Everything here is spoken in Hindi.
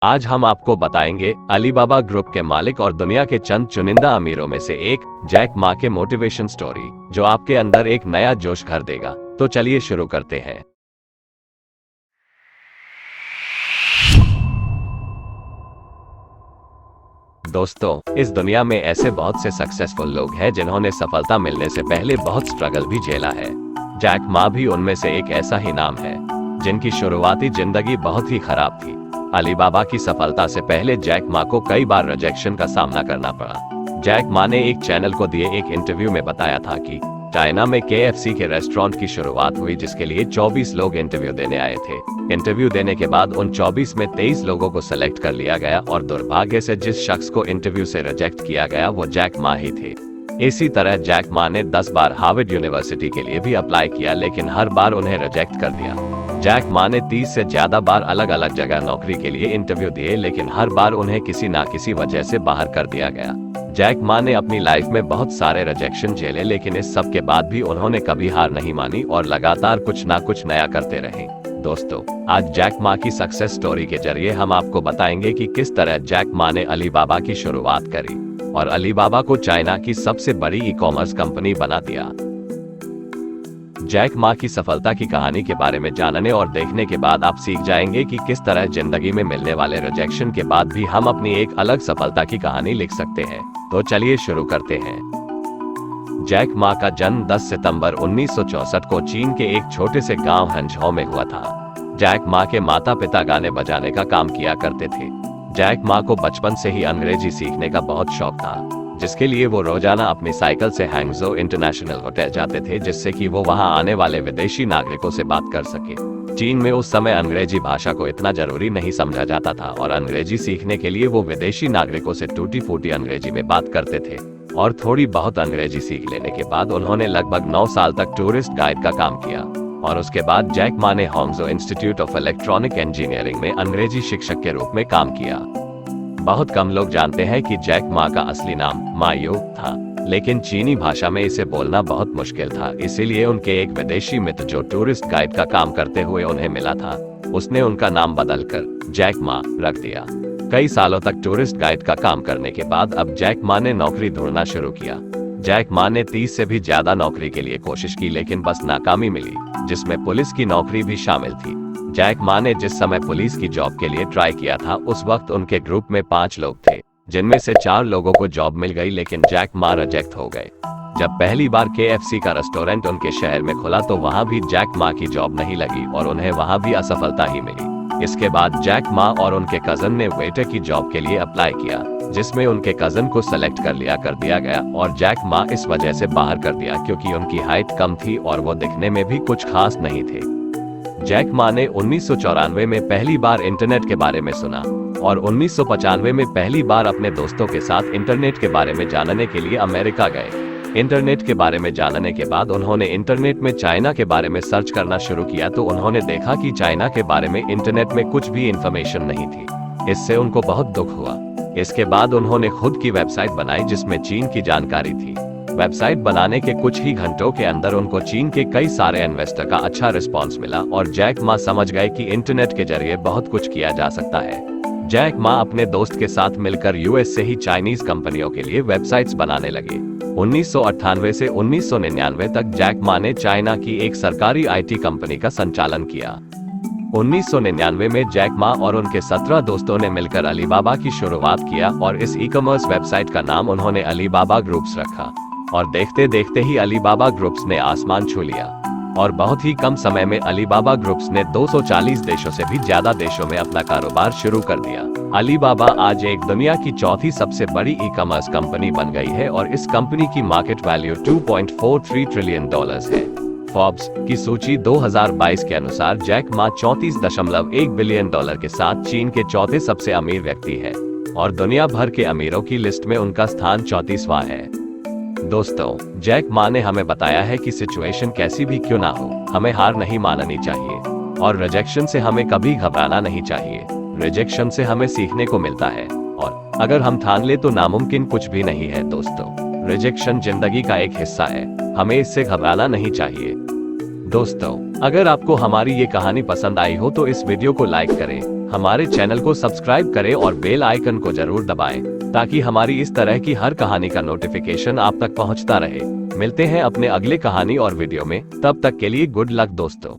आज हम आपको बताएंगे अलीबाबा ग्रुप के मालिक और दुनिया के चंद चुनिंदा अमीरों में से एक जैक मा के मोटिवेशन स्टोरी, जो आपके अंदर एक नया जोश भर देगा। तो चलिए शुरू करते हैं। दोस्तों, इस दुनिया में ऐसे बहुत से सक्सेसफुल लोग हैं जिन्होंने सफलता मिलने से पहले बहुत स्ट्रगल भी झेला है। जैक मा भी उनमें से एक ऐसा ही नाम है, जिनकी शुरुआती जिंदगी बहुत ही खराब थी। अलीबाबा की सफलता से पहले जैक मा को कई बार रिजेक्शन का सामना करना पड़ा। जैक मा ने एक चैनल को दिए एक इंटरव्यू में बताया था कि चाइना में KFC के रेस्टोरेंट की शुरुआत हुई, जिसके लिए 24 लोग इंटरव्यू देने आए थे। इंटरव्यू देने के बाद उन 24 में 23 लोगों को सिलेक्ट कर लिया गया और दुर्भाग्य से जिस शख्स को इंटरव्यू से रिजेक्ट किया गया वो जैक मा ही थे। इसी तरह जैक मा ने 10 बार हार्वर्ड यूनिवर्सिटी के लिए भी अप्लाई किया, लेकिन हर बार उन्हें रिजेक्ट कर दिया। जैक मा ने 30 से ज्यादा बार अलग अलग जगह नौकरी के लिए इंटरव्यू दिए, लेकिन हर बार उन्हें किसी ना किसी वजह से बाहर कर दिया गया। जैक मा ने अपनी लाइफ में बहुत सारे रिजेक्शन झेले, लेकिन इस सब के बाद भी उन्होंने कभी हार नहीं मानी और लगातार कुछ ना कुछ नया करते रहे। दोस्तों, आज जैक मा की सक्सेस स्टोरी के जरिए हम आपको बताएंगे कि किस तरह जैक मा ने अलीबाबा की शुरुआत करी और अलीबाबा को चाइना की सबसे बड़ी ई-कॉमर्स कंपनी बना दिया। जैक मा की सफलता की कहानी के बारे में जानने और देखने के बाद आप सीख जाएंगे कि किस तरह जिंदगी में मिलने वाले रिजेक्शन के बाद भी हम अपनी एक अलग सफलता की कहानी लिख सकते हैं। तो चलिए शुरू करते हैं। जैक मा का जन्म 10 सितंबर 1964 को चीन के एक छोटे से गांव हंझौ में हुआ था। जैक मा के माता पिता गाने बजाने का काम किया करते थे। जैक मा को बचपन से ही अंग्रेजी सीखने का बहुत शौक था, जिसके लिए वो रोजाना अपनी साइकिल से हैंगझो इंटरनेशनल होटल जाते थे, जिससे कि वो वहां आने वाले विदेशी नागरिकों से बात कर सके। चीन में उस समय अंग्रेजी भाषा को इतना जरूरी नहीं समझा जाता था और अंग्रेजी सीखने के लिए वो विदेशी नागरिकों से टूटी फूटी अंग्रेजी में बात करते थे। और थोड़ी बहुत अंग्रेजी सीख लेने के बाद उन्होंने लगभग 9 साल तक टूरिस्ट गाइड का काम किया और उसके बाद जैक मा ने हांगझो इंस्टीट्यूट ऑफ इलेक्ट्रॉनिक इंजीनियरिंग में अंग्रेजी शिक्षक के रूप में काम किया। बहुत कम लोग जानते हैं कि जैक मा का असली नाम मा यू था, लेकिन चीनी भाषा में इसे बोलना बहुत मुश्किल था। इसीलिए उनके एक विदेशी मित्र जो टूरिस्ट गाइड का काम करते हुए उन्हें मिला था, उसने उनका नाम बदलकर जैक मा रख दिया। कई सालों तक टूरिस्ट गाइड का काम करने के बाद अब जैक मा ने नौकरी ढूंढना शुरू किया। जैक मा ने 30 से भी ज्यादा नौकरी के लिए कोशिश की, लेकिन बस नाकामी मिली, जिसमें पुलिस की नौकरी भी शामिल थी। जैक मा ने जिस समय पुलिस की जॉब के लिए ट्राई किया था, उस वक्त उनके ग्रुप में 5 लोग थे, जिनमें से 4 लोगों को जॉब मिल गई, लेकिन जैक मा रिजेक्ट हो गए। जब पहली बार KFC का रेस्टोरेंट उनके शहर में खुला तो वहां भी जैक मा की जॉब नहीं लगी और उन्हें वहां भी असफलता ही मिली। इसके बाद जैक मा और उनके कजन ने वेटर की जॉब के लिए अप्लाई किया, जिसमें उनके कजन को सेलेक्ट कर दिया गया और जैक मा इस वजह से बाहर कर दिया क्योंकि उनकी हाइट कम थी और वो दिखने में भी कुछ खास नहीं थे। जैक मा ने 1994 में पहली बार इंटरनेट के बारे में सुना और 1995 में पहली बार अपने दोस्तों के साथ इंटरनेट के बारे में जानने के लिए अमेरिका गए। इंटरनेट के बारे में जानने के बाद उन्होंने इंटरनेट में चाइना के बारे में सर्च करना शुरू किया तो उन्होंने देखा कि चाइना के बारे में इंटरनेट में कुछ भी इंफॉर्मेशन नहीं थी। इससे उनको बहुत दुख हुआ। इसके बाद उन्होंने खुद की वेबसाइट बनाई जिसमें चीन की जानकारी थी। वेबसाइट बनाने के कुछ ही घंटों के अंदर उनको चीन के कई सारे इन्वेस्टर का अच्छा रिस्पांस मिला और जैक मा समझ गए कि इंटरनेट के जरिए बहुत कुछ किया जा सकता है। जैक मा अपने दोस्त के साथ मिलकर US से ही चाइनीज कंपनियों के लिए वेबसाइट्स बनाने लगे। 1998 से 1999 तक जैक मा ने चाइना की एक सरकारी IT कंपनी का संचालन किया। 1999 में जैक मा और उनके 17 दोस्तों ने मिलकर अलीबाबा की शुरुआत किया और इस ई-कॉमर्स वेबसाइट का नाम उन्होंने अलीबाबा ग्रुप्स रखा। और देखते देखते ही अलीबाबा ग्रुप्स ने आसमान छू लिया और बहुत ही कम समय में अलीबाबा ग्रुप्स ने 240 देशों से भी ज्यादा देशों में अपना कारोबार शुरू कर दिया। अलीबाबा आज एक दुनिया की चौथी सबसे बड़ी ई-कॉमर्स कंपनी बन गई है और इस कंपनी की मार्केट वैल्यू $2.43 ट्रिलियन है। फोर्ब्स की सूची 2022 के अनुसार जैक मा $34.1 बिलियन के साथ चीन के चौथे सबसे अमीर व्यक्ति है और दुनिया भर के अमीरों की लिस्ट में उनका स्थान 34वां है। दोस्तों, जैक मा ने हमें बताया है कि सिचुएशन कैसी भी क्यों ना हो, हमें हार नहीं माननी चाहिए और रिजेक्शन से हमें कभी घबराना नहीं चाहिए। रिजेक्शन से हमें सीखने को मिलता है और अगर हम ठान ले तो नामुमकिन कुछ भी नहीं है। दोस्तों, रिजेक्शन जिंदगी का एक हिस्सा है, हमें इससे घबराना नहीं चाहिए। दोस्तों, अगर आपको हमारी ये कहानी पसंद आई हो तो इस वीडियो को लाइक करें, हमारे चैनल को सब्सक्राइब करें और बेल आइकन को जरूर दबाएं, ताकि हमारी इस तरह की हर कहानी का नोटिफिकेशन आप तक पहुंचता रहे। मिलते हैं अपने अगले कहानी और वीडियो में, तब तक के लिए गुड लक दोस्तों।